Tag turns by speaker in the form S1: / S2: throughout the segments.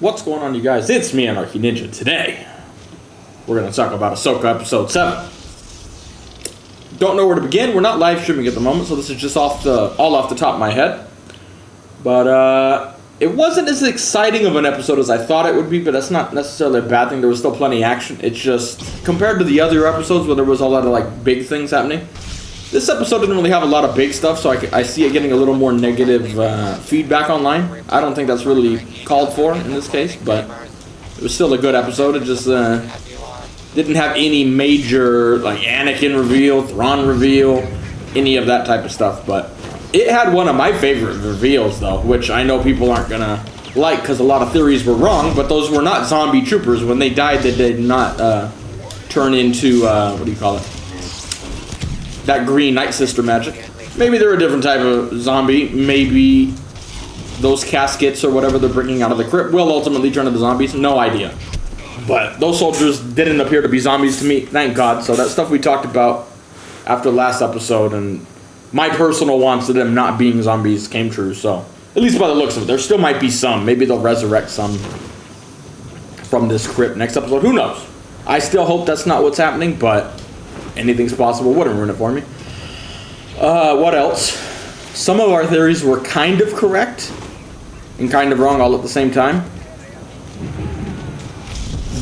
S1: What's going on, you guys? It's me, AnarchYxNinja. Today, we're going to talk about Ahsoka Episode 7. Don't know where to begin. We're not live streaming at the moment, so this is just all off the top of my head. But it wasn't as exciting of an episode as I thought it would be, but that's not necessarily a bad thing. There was still plenty of action. It's just, compared to the other episodes where there was a lot of like big things happening, this episode didn't really have a lot of big stuff, so I see it getting a little more negative feedback online. I don't think that's really called for in this case, but it was still a good episode. It just didn't have any major like Anakin reveal, Thrawn reveal, any of that type of stuff. But it had one of my favorite reveals, though, which I know people aren't gonna like because a lot of theories were wrong. But those were not zombie troopers. When they died, they did not turn into what do you call it? That green Night Sister magic. Maybe they're a different type of zombie. Maybe those caskets or whatever they're bringing out of the crypt will ultimately turn into zombies. No idea. But those soldiers didn't appear to be zombies to me. Thank God. So that stuff we talked about after last episode and my personal wants of them not being zombies came true. So at least by the looks of it, there still might be some. Maybe they'll resurrect some from this crypt next episode. Who knows? I still hope that's not what's happening, but anything's possible. Wouldn't ruin it for me. What else? Some of our theories were kind of correct and kind of wrong all at the same time.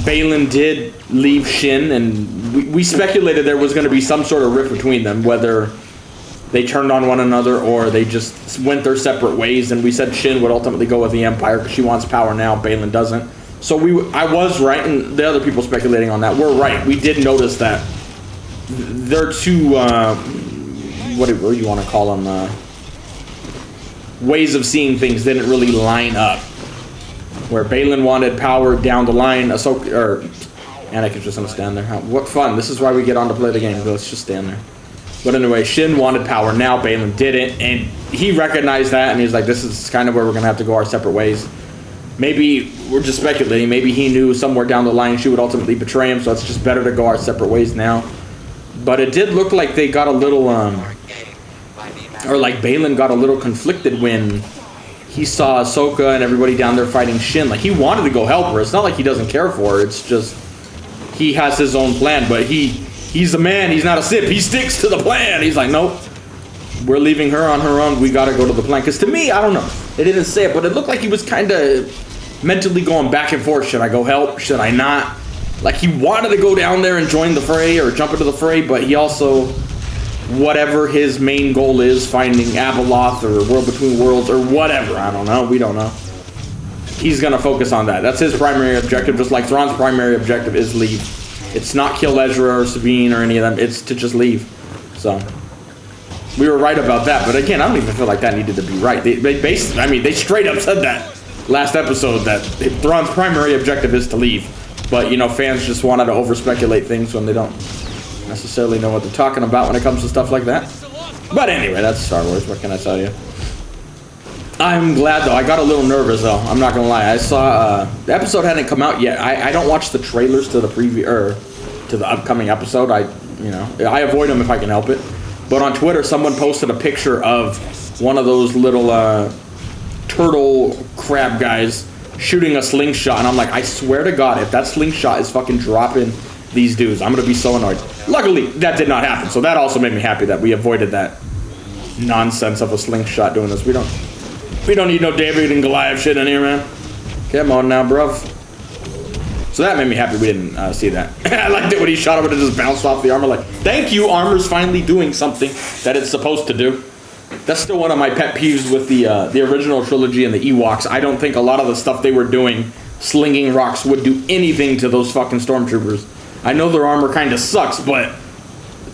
S1: Balin did leave Shin, and we speculated there was going to be some sort of rift between them, whether they turned on one another or they just went their separate ways. And we said Shin would ultimately go with the Empire because she wants power now. Balin doesn't. So I was right, and the other people speculating on that were right. We did notice that they're two, what do you want to call them, ways of seeing things didn't really line up. Where Balin wanted power down the line, Ahsoka, or Anakin's just gonna stand there. What fun, this is why we get on to play the game, let's just stand there. But anyway, Shin wanted power, now Balin didn't, and he recognized that, and he's like, this is kind of where we're gonna have to go our separate ways. Maybe, we're just speculating, maybe he knew somewhere down the line she would ultimately betray him, so it's just better to go our separate ways now. But it did look like they got a little, or like Balin got a little conflicted when he saw Ahsoka and everybody down there fighting Shin. Like, he wanted to go help her. It's not like he doesn't care for her. It's just, he has his own plan. But he's a man. He's not a sip. He sticks to the plan. He's like, nope. We're leaving her on her own. We got to go to the plan. Because to me, I don't know. They didn't say it, but it looked like he was kind of mentally going back and forth. Should I go help? Should I not? Like, he wanted to go down there and join the fray or jump into the fray, but he also, whatever his main goal is, finding Abeloth or World Between Worlds or whatever, I don't know, we don't know. He's going to focus on that. That's his primary objective, just like Thrawn's primary objective is leave. It's not kill Ezra or Sabine or any of them, it's to just leave. So, we were right about that, but again, I don't even feel like that needed to be right. They straight up said that last episode, that Thrawn's primary objective is to leave. But, you know, fans just wanted to over-speculate things when they don't necessarily know what they're talking about when it comes to stuff like that. But anyway, that's Star Wars. What can I tell you? I'm glad, though. I got a little nervous, though. I'm not going to lie. I saw the episode hadn't come out yet. I don't watch the trailers to the preview or to the upcoming episode. I avoid them if I can help it. But on Twitter, someone posted a picture of one of those little turtle crab guys shooting a slingshot, and I'm like, I swear to God, if that slingshot is fucking dropping these dudes, I'm gonna be so annoyed. Luckily, that did not happen, so that also made me happy that we avoided that nonsense of a slingshot doing this. We don't need no David and Goliath shit in here, man. Come on now, bruv. So that made me happy we didn't see that. I liked it when he shot him and it just bounced off the armor. Like, thank you, armor's finally doing something that it's supposed to do. That's still one of my pet peeves with the original trilogy and the Ewoks. I don't think a lot of the stuff they were doing, slinging rocks, would do anything to those fucking stormtroopers. I know their armor kind of sucks, but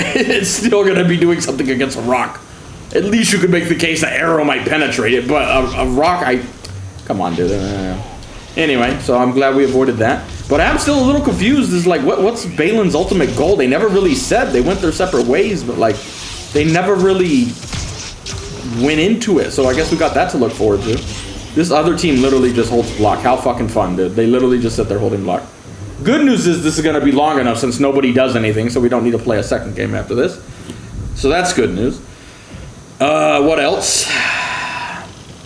S1: it's still going to be doing something against a rock. At least you could make the case an arrow might penetrate it, but a rock, come on, dude. Anyway, so I'm glad we avoided that. But I'm still a little confused. Is like, what's Balin's ultimate goal? They never really said. They went their separate ways, but like, they never really went into it, so I guess we got that to look forward to. This other team literally just holds block. How fucking fun, dude. They literally just sit there holding block. Good news is this is going to be long enough since nobody does anything, so we don't need to play a second game after this. So that's good news. What else?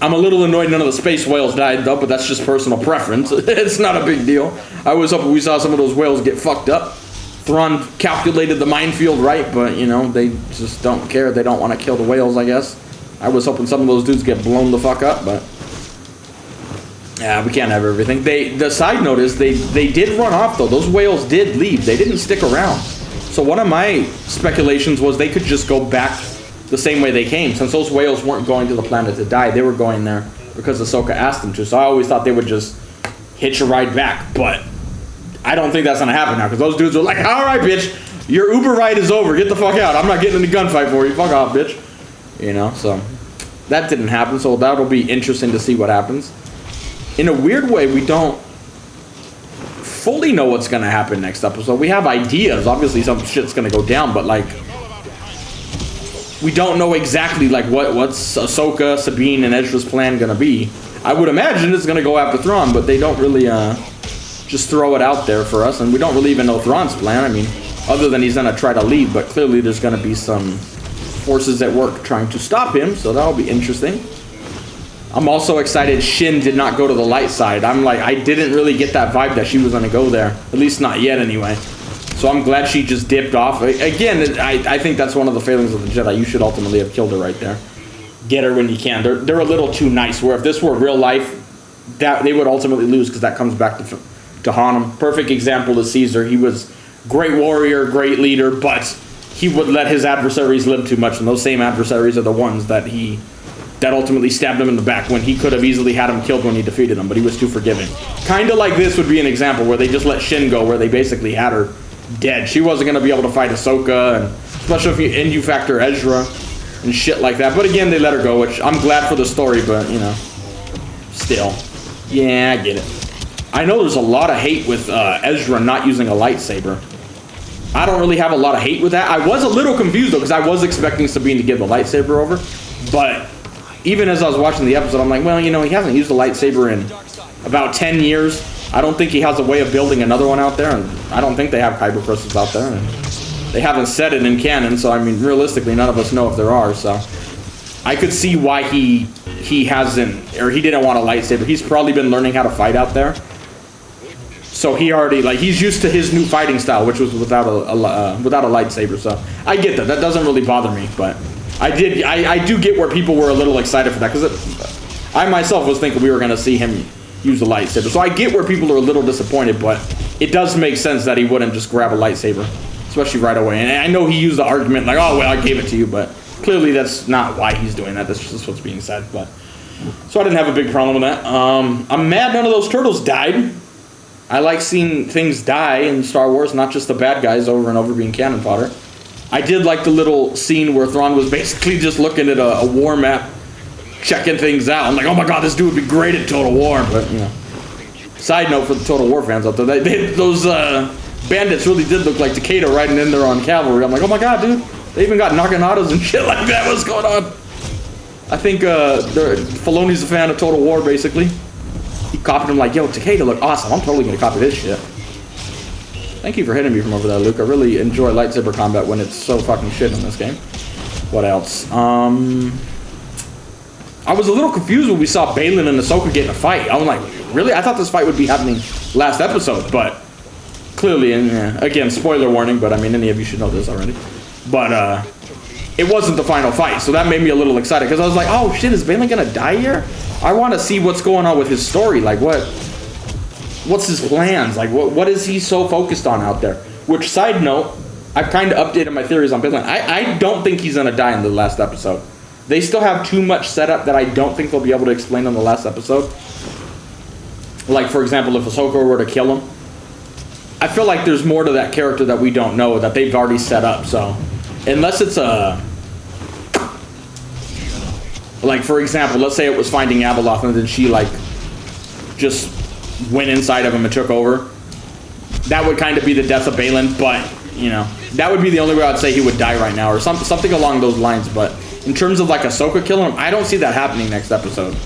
S1: I'm a little annoyed none of the space whales died though, but that's just personal preference. It's not a big deal. I was hoping we saw some of those whales get fucked up. Thrawn calculated the minefield right, but you know, they just don't care. They don't want to kill the whales, I guess. I was hoping some of those dudes get blown the fuck up, but yeah, we can't have everything. The side note is they did run off though. Those whales did leave. They didn't stick around. So one of my speculations was they could just go back the same way they came. Since those whales weren't going to the planet to die, they were going there because Ahsoka asked them to. So I always thought they would just hitch a ride back, but I don't think that's gonna happen now, because those dudes are like, all right, bitch, your Uber ride is over. Get the fuck out. I'm not getting in the gunfight for you. Fuck off, bitch. You know, so that didn't happen. So that'll be interesting to see what happens. In a weird way, we don't fully know what's gonna happen next episode. We have ideas. Obviously, some shit's gonna go down, but like, we don't know exactly like what's Ahsoka, Sabine, and Ezra's plan gonna be. I would imagine it's gonna go after Thrawn, but they don't really just throw it out there for us, and we don't really even know Thrawn's plan. I mean, other than he's gonna try to leave, but clearly there's gonna be some forces at work trying to stop him, so that'll be interesting. I'm also excited Shin did not go to the light side. I'm like, I didn't really get that vibe that she was gonna go there, at least not yet anyway. So I'm glad she just dipped off. Again, I think that's one of the failings of the Jedi. You should ultimately have killed her right there. Get her when you can. They're a little too nice, where if this were real life, that they would ultimately lose, because that comes back to haunt them. Perfect example is Caesar. He was great warrior, great leader, but he would let his adversaries live too much, and those same adversaries are the ones that ultimately stabbed him in the back, when he could have easily had him killed when he defeated him, but he was too forgiving. Kind of like this would be an example where they just let Shin go, where they basically had her dead. She wasn't going to be able to fight Ahsoka, and especially if you factor Ezra and shit like that. But again, they let her go, which I'm glad for the story, but you know, still. Yeah, I get it. I know there's a lot of hate with Ezra not using a lightsaber. I don't really have a lot of hate with that. I was a little confused though, because I was expecting Sabine to give the lightsaber over, but even as I was watching the episode, I'm like, well, you know, he hasn't used a lightsaber in about 10 years. I don't think he has a way of building another one out there, and I don't think they have kyber crystals out there, and they haven't said it in canon, so I mean, realistically, none of us know if there are, so I could see why he hasn't, or he didn't want a lightsaber. He's probably been learning how to fight out there, so he already, like, he's used to his new fighting style, which was without a lightsaber, so I get that. That doesn't really bother me, but I do get where people were a little excited for that, because I myself was thinking we were going to see him use a lightsaber. So I get where people are a little disappointed, but it does make sense that he wouldn't just grab a lightsaber, especially right away. And I know he used the argument like, oh, well, I gave it to you, but clearly that's not why he's doing that. That's just what's being said. But so I didn't have a big problem with that. I'm mad none of those turtles died. I like seeing things die in Star Wars, not just the bad guys over and over being cannon fodder. I did like the little scene where Thrawn was basically just looking at a war map, checking things out. I'm like, oh my god, this dude would be great at Total War. But, you know, side note for the Total War fans out there, those bandits really did look like Takeda riding in there on cavalry. I'm like, oh my god, dude, they even got Nakanatas and shit like that. What's going on? I think Filoni's a fan of Total War, basically. He copied him like, yo, Takeda look awesome. I'm totally going to copy this shit. Thank you for hitting me from over there, Luke. I really enjoy lightsaber combat when it's so fucking shit in this game. What else? I was a little confused when we saw Balin and Ahsoka get in a fight. I was like, really? I thought this fight would be happening last episode, but clearly, and again, spoiler warning, but I mean, any of you should know this already. But it wasn't the final fight, so that made me a little excited, because I was like, oh shit, is Balin gonna die here? I want to see what's going on with his story. Like, what's his plans? Like, what is he so focused on out there? Which, side note, I've kind of updated my theories on Balin. I don't think he's gonna die in the last episode. They still have too much setup that I don't think they'll be able to explain in the last episode. Like, for example, if Ahsoka were to kill him, I feel like there's more to that character that we don't know, that they've already set up. So, unless it's like, for example, let's say it was Finding Abeloth, and then she, like, just went inside of him and took over. That would kind of be the death of Balin, but, you know, that would be the only way I'd say he would die right now, or something along those lines. But in terms of, like, Ahsoka killing him, I don't see that happening next episode.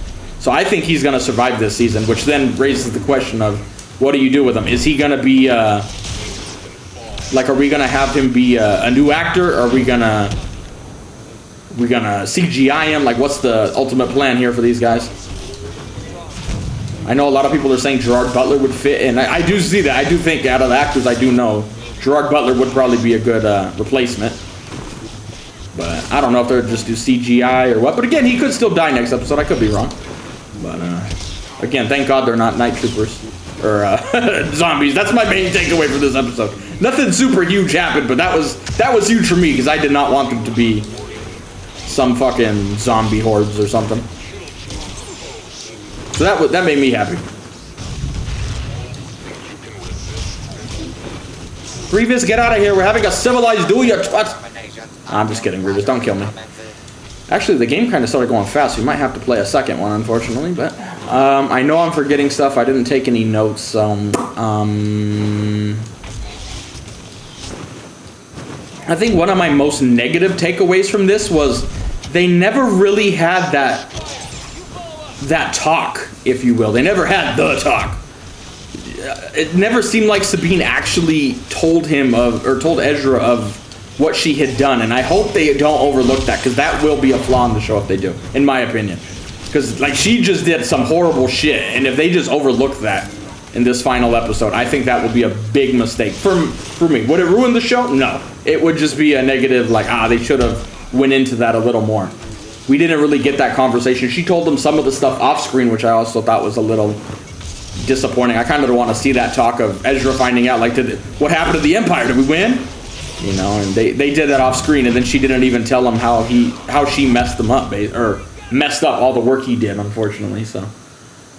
S1: So I think he's going to survive this season, which then raises the question of, what do you do with him? Is he going to be, like, are we going to have him be a new actor, or are we going to We gonna CGI him? Like, what's the ultimate plan here for these guys? I know a lot of people are saying Gerard Butler would fit, and I do see that. I do think out of the actors I do know, Gerard Butler would probably be a good replacement. But I don't know if they'll just do CGI or what. But again, he could still die next episode. I could be wrong. But again, thank God they're not night troopers or zombies. That's my main takeaway for this episode. Nothing super huge happened, but that was huge for me because I did not want them to be some fucking zombie hordes or something. So that made me happy. Grievous, get out of here. We're having a civilized duel, you twat. I'm just kidding, Grievous. Don't kill me. Actually, the game kind of started going fast. We might have to play a second one, unfortunately. But I know I'm forgetting stuff. I didn't take any notes, so I think one of my most negative takeaways from this was they never really had that talk, if you will. They never had the talk. It never seemed like Sabine actually told him told Ezra of what she had done, and I hope they don't overlook that, because that will be a flaw in the show if they do, in my opinion. Because like she just did some horrible shit, and if they just overlook that in this final episode, I think that would be a big mistake for me. Would it ruin the show? No. It would just be a negative, like, they should have went into that a little more. We didn't really get that conversation. She told them some of the stuff off screen, which I also thought was a little disappointing. I kind of want to see that talk of Ezra finding out, like, what happened to the Empire? Did we win? You know, and they did that off screen, and then she didn't even tell him how she messed them up, or messed up all the work he did, unfortunately. So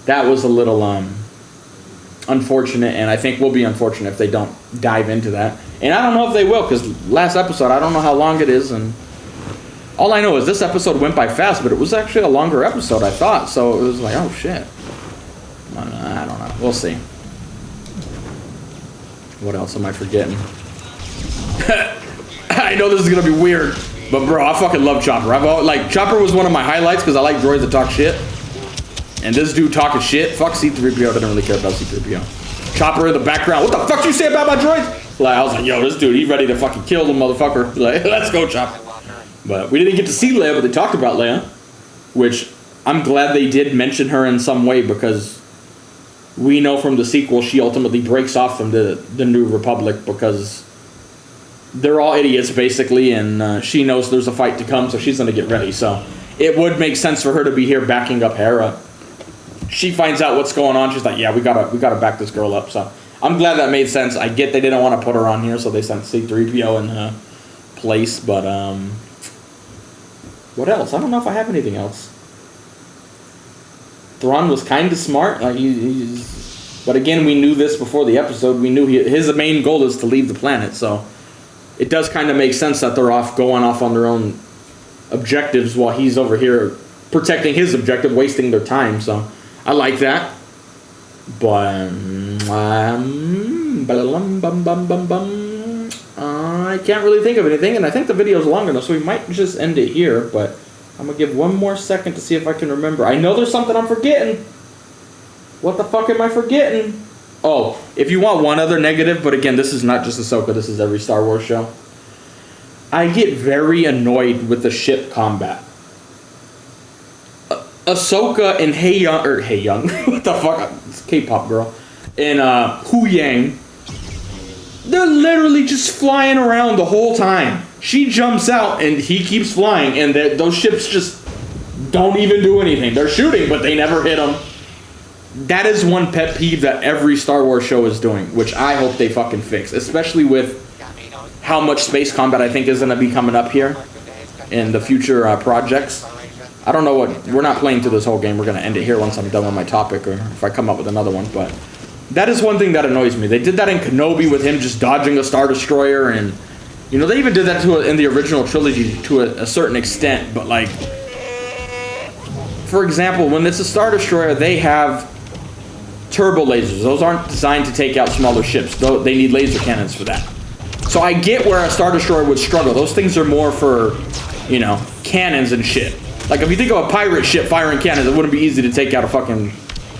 S1: that was a little unfortunate, and I think will be unfortunate if they don't dive into that. And I don't know if they will, because last episode, I don't know how long it is, and all I know is this episode went by fast, but it was actually a longer episode, I thought. So it was like, oh shit. I don't know. We'll see. What else am I forgetting? I know this is gonna be weird, but bro, I fucking love Chopper. Chopper was one of my highlights because I like droids that talk shit. And this dude talking shit. Fuck C-3PO. Didn't really care about C-3PO. Chopper in the background. What the fuck you say about my droids? Like, I was like, yo, this dude, he's ready to fucking kill the motherfucker. Like, let's go, Chopper. But we didn't get to see Leia, but they talked about Leia, which I'm glad they did mention her in some way, because we know from the sequel she ultimately breaks off from the New Republic because they're all idiots, basically, and she knows there's a fight to come, so she's going to get ready. So it would make sense for her to be here backing up Hera. She finds out what's going on. She's like, yeah, we gotta back this girl up. So I'm glad that made sense. I get they didn't want to put her on here, so they sent C-3PO in her place. But what else? I don't know if I have anything else. Thrawn was kind of smart. Like but again, we knew this before the episode. We knew his main goal is to leave the planet. So it does kind of make sense that they're going off on their own objectives while he's over here protecting his objective, wasting their time. So I like that. But I can't really think of anything, and I think the video's long enough, so we might just end it here. But I'm gonna give one more second to see if I can remember. I know there's something I'm forgetting. What the fuck am I forgetting? Oh, if you want one other negative, but again, this is not just Ahsoka, this is every Star Wars show. I get very annoyed with the ship combat. Ahsoka and Hey Young, what the fuck? It's K-pop girl. And Hu Yang, they're literally just flying around the whole time. She jumps out and he keeps flying, and those ships just don't even do anything. They're shooting, but they never hit them. That is one pet peeve that every Star Wars show is doing, which I hope they fucking fix, especially with how much space combat I think is going to be coming up here in the future projects. I don't know what, we're not playing through this whole game. We're going to end it here once I'm done with my topic, or if I come up with another one. But that is one thing that annoys me. They did that in Kenobi with him just dodging a Star Destroyer, and you know, they even did that in the original trilogy to a certain extent. But like, for example, when it's a Star Destroyer, they have turbo lasers. Those aren't designed to take out smaller ships. They need laser cannons for that. So I get where a Star Destroyer would struggle. Those things are more for, you know, cannons and shit. Like, if you think of a pirate ship firing cannons, it wouldn't be easy to take out a fucking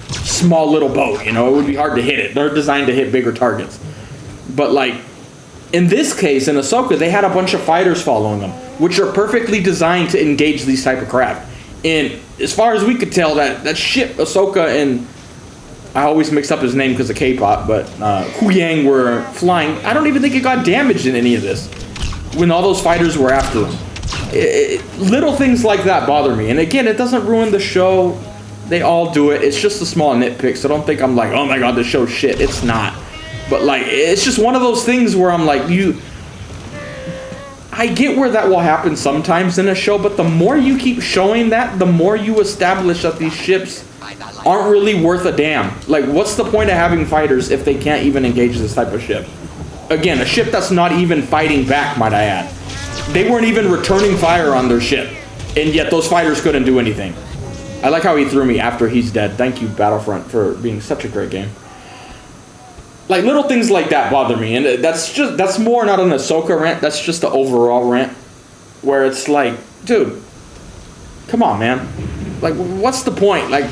S1: small little boat, you know? It would be hard to hit it. They're designed to hit bigger targets. But, like, In this case, in Ahsoka, they had a bunch of fighters following them, which are perfectly designed to engage these type of craft. And as far as we could tell, that ship Ahsoka and I always mix up his name because of K-pop, but Hu Yang were flying. I don't even think it got damaged in any of this when all those fighters were after them. Little things like that bother me. And again, it doesn't ruin the show. They all do it. It's just a small nitpick, so don't think I'm like, oh my god, this show's shit. It's not. But like, it's just one of those things where I'm like, I get where that will happen sometimes in a show, but the more you keep showing that, the more you establish that these ships aren't really worth a damn. Like, what's the point of having fighters if they can't even engage this type of ship? Again, a ship that's not even fighting back, might I add. They weren't even returning fire on their ship, and yet those fighters couldn't do anything. I like how he threw me after he's dead. Thank you, Battlefront, for being such a great game. Like, little things like that bother me, and that's more not an Ahsoka rant, that's just the overall rant, where it's like, dude, come on, man. Like, what's the point? Like,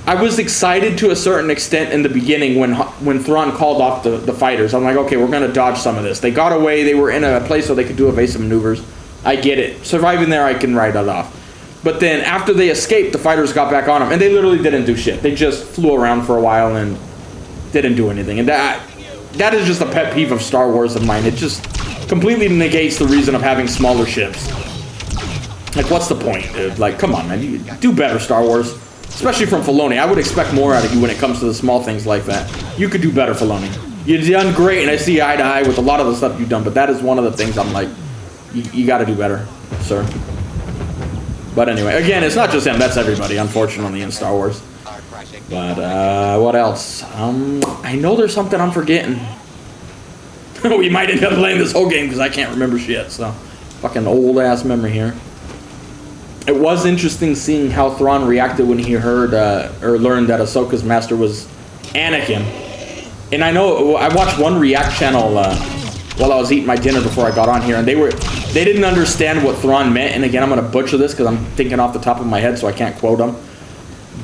S1: I was excited to a certain extent in the beginning when Thrawn called off the fighters. I'm like, okay, we're going to dodge some of this. They got away. They were in a place where they could do evasive maneuvers. I get it. Surviving there, I can write that off. But then after they escaped, the fighters got back on them. And they literally didn't do shit. They just flew around for a while and didn't do anything. And that is just a pet peeve of Star Wars of mine. It just completely negates the reason of having smaller ships. Like, what's the point, dude? Like, come on, man. You do better, Star Wars. Especially from Filoni. I would expect more out of you when it comes to the small things like that. You could do better, Filoni. You've done great, and I see eye to eye with a lot of the stuff you've done, but that is one of the things I'm like, you got to do better, sir. But anyway, again, it's not just him. That's everybody, unfortunately, in Star Wars. But what else? I know there's something I'm forgetting. We might end up playing this whole game because I can't remember shit, so fucking old-ass memory here. It was interesting seeing how Thrawn reacted when he heard or learned that Ahsoka's master was Anakin. And I know I watched one React channel while I was eating my dinner before I got on here, and they didn't understand what Thrawn meant. And again, I'm gonna butcher this because I'm thinking off the top of my head, so I can't quote him.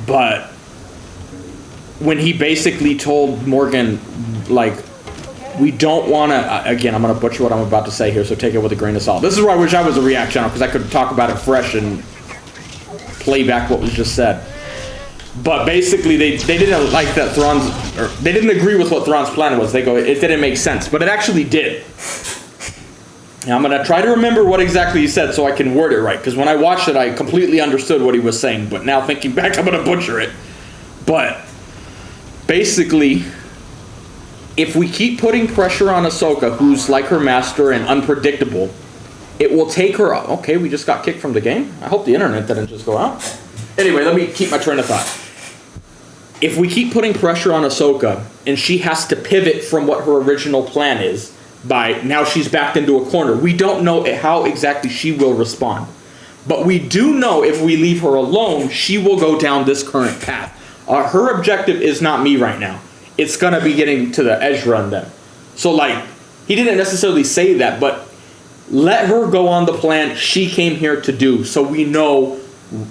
S1: But when he basically told Morgan, like, we don't want to, again, I'm going to butcher what I'm about to say here, so take it with a grain of salt. This is where I wish I was a React channel, because I could talk about it fresh and play back what was just said. But basically, they didn't like that they didn't agree with what Thrawn's plan was. They go, it didn't make sense, but it actually did. Now, I'm going to try to remember what exactly he said so I can word it right, because when I watched it, I completely understood what he was saying, but now thinking back, I'm going to butcher it. But basically, if we keep putting pressure on Ahsoka, who's like her master and unpredictable, it will take her... Okay, we just got kicked from the game? I hope the internet didn't just go out. Anyway, let me keep my train of thought. If we keep putting pressure on Ahsoka, and she has to pivot from what her original plan is, by now she's backed into a corner, we don't know how exactly she will respond. But we do know if we leave her alone, she will go down this current path. Her objective is not me right now. It's going to be getting to the Ezra and them. So, like, he didn't necessarily say that, but let her go on the plan she came here to do, so we know,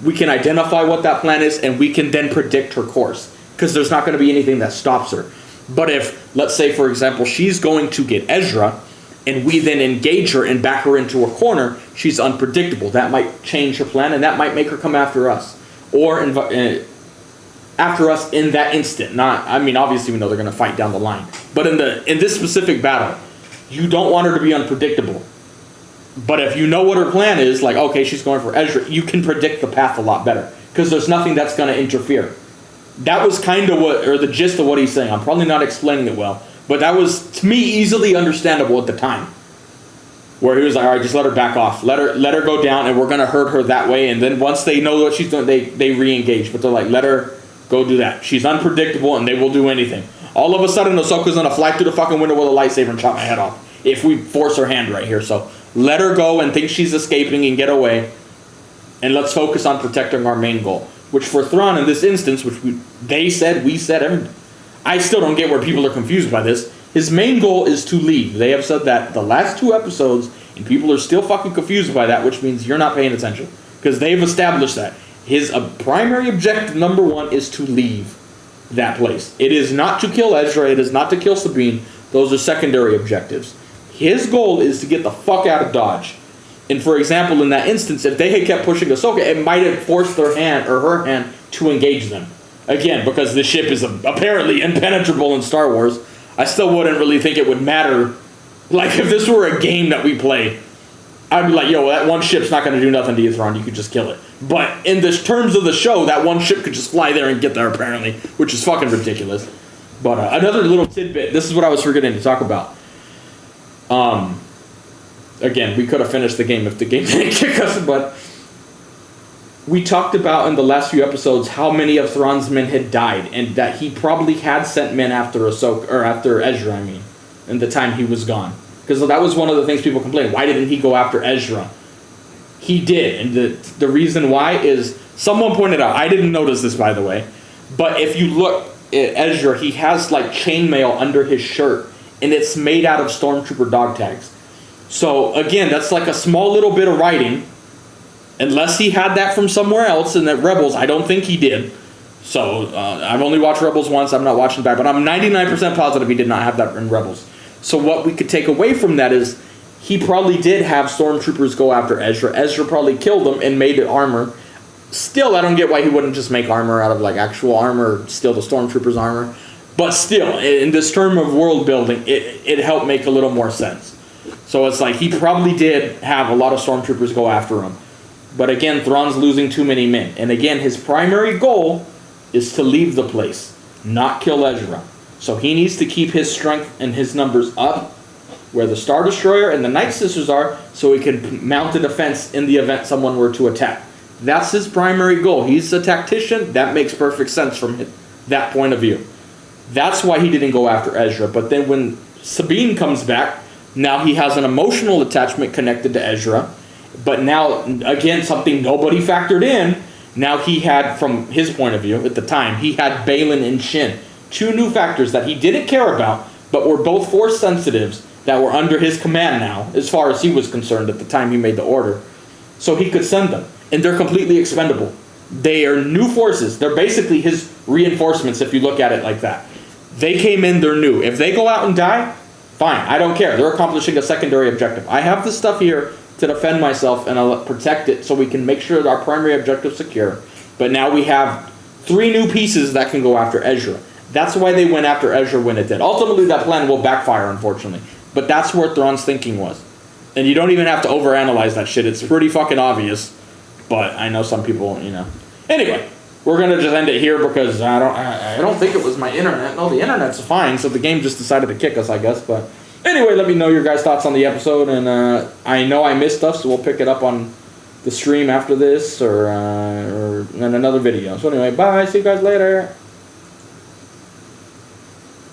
S1: we can identify what that plan is, and we can then predict her course. Because there's not going to be anything that stops her. But if, let's say, for example, she's going to get Ezra, and we then engage her and back her into a corner, she's unpredictable. That might change her plan, and that might make her come after us. Or after us in that instant. Not, I mean, obviously we know they're going to fight down the line. But in this specific battle, you don't want her to be unpredictable. But if you know what her plan is, like, okay, she's going for Ezra, you can predict the path a lot better. Because there's nothing that's going to interfere. That was kind of the gist of what he's saying. I'm probably not explaining it well. But that was, to me, easily understandable at the time. Where he was like, all right, just let her back off. Let her go down, and we're going to hurt her that way. And then once they know what she's doing, they re-engage. But they're like, let her go do that. She's unpredictable, and they will do anything. All of a sudden, Ahsoka's going to fly through the fucking window with a lightsaber and chop my head off. If we force her hand right here. So let her go and think she's escaping and get away. And let's focus on protecting our main goal. Which for Thrawn in this instance, which we said, I still don't get where people are confused by this. His main goal is to leave. They have said that the last 2 episodes, and people are still fucking confused by that, which means you're not paying attention. Because they've established that. His primary objective, number 1, is to leave that place. It is not to kill Ezra. It is not to kill Sabine. Those are secondary objectives. His goal is to get the fuck out of Dodge. And for example, in that instance, if they had kept pushing Ahsoka, it might have forced their hand or her hand to engage them. Again, because the ship is apparently impenetrable in Star Wars, I still wouldn't really think it would matter. Like, if this were a game that we play, I'd be like, yo, that one ship's not going to do nothing to you, Thrawn. You could just kill it. But in the terms of the show, that one ship could just fly there and get there, apparently, which is fucking ridiculous. But another little tidbit, this is what I was forgetting to talk about. Again, we could have finished the game if the game didn't kick us, but we talked about in the last few episodes how many of Thrawn's men had died, and that he probably had sent men after Ahsoka, or after Ezra, I mean, in the time he was gone. Because that was one of the things people complained. Why didn't he go after Ezra? He did, and the reason why is, someone pointed out, I didn't notice this by the way, but if you look at Ezra, he has like chainmail under his shirt, and it's made out of stormtrooper dog tags. So again, that's like a small little bit of writing. Unless he had that from somewhere else in that Rebels, I don't think he did. So I've only watched Rebels once, I'm not watching back, but I'm 99% positive he did not have that in Rebels. So what we could take away from that is he probably did have stormtroopers go after Ezra. Ezra probably killed them and made it armor. Still, I don't get why he wouldn't just make armor out of like actual armor, steal the stormtroopers' armor. But still, in this term of world building, it helped make a little more sense. So it's like he probably did have a lot of stormtroopers go after him. But again, Thrawn's losing too many men. And again, his primary goal is to leave the place, not kill Ezra. So he needs to keep his strength and his numbers up where the Star Destroyer and the Night Sisters are, so he can mount a defense in the event someone were to attack. That's his primary goal. He's a tactician. That makes perfect sense from that point of view. That's why he didn't go after Ezra. But then when Sabine comes back, now he has an emotional attachment connected to Ezra. But now, again, something nobody factored in. Now he had, from his point of view at the time, he had Balin and Shin. Two new factors that he didn't care about, but were both force sensitives that were under his command now, as far as he was concerned at the time he made the order. So he could send them. And they're completely expendable. They are new forces. They're basically his reinforcements if you look at it like that. They came in, they're new. If they go out and die, fine. I don't care. They're accomplishing a secondary objective. I have the stuff here to defend myself and I'll protect it so we can make sure that our primary objective is secure. But now we have 3 new pieces that can go after Ezra. That's why they went after Ezra when it did. Ultimately, that plan will backfire, unfortunately. But that's where Thrawn's thinking was. And you don't even have to overanalyze that shit. It's pretty fucking obvious. But I know some people, you know. Anyway, we're going to just end it here because I don't think it was my internet. No, the internet's fine, so the game just decided to kick us, I guess. But anyway, let me know your guys' thoughts on the episode. And I know I missed stuff, so we'll pick it up on the stream after this or in another video. So anyway, bye. See you guys later.